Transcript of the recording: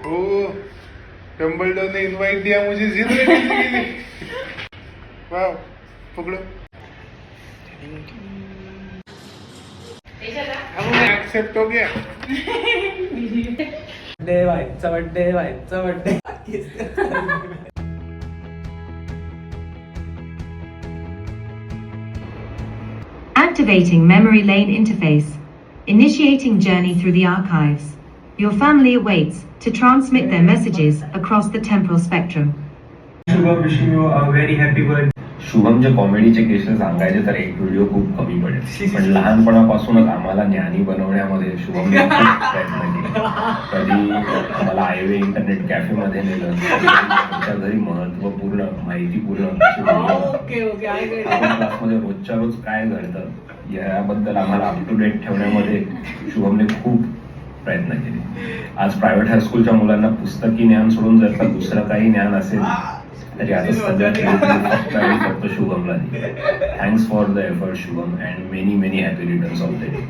ओ Dumbledore ने invite दिया मुझे जिद लेने के लिए। वाह पकड़ो। एक्सेप्ट हो गया। Birthday Activating memory lane interface. Initiating journey through the archives. Your family awaits to transmit their messages across the temporal spectrum. Shubham wishing you a very happy birthday. शुभमच्या कॉमेडीचे केसेस सांगायचे तर एक व्हिडिओ खूप कमी पडेल, पण लहानपणापासूनच आम्हाला ज्ञानी बनवण्यामध्ये शुभमने खूप प्रयत्न केले. कधी मला आयवे इंटरनेट कॅफेमध्ये नेलं, आमच्या घरी महत्वपूर्ण माहितीपूर्ण क्लासमध्ये रोजच्या रोज काय घडतं याबद्दल आम्हाला अप टू डेट ठेवण्यामध्ये शुभमने खूप प्रयत्न केले. आज प्रायव्हेट हायस्कूलच्या मुलांना पुस्तकी ज्ञान सोडून जर का दुसरं काही ज्ञान असेल तरी आता सगळ्यात फक्त शुभमला. Thanks for the effort Shubham and many many happy returns of the day.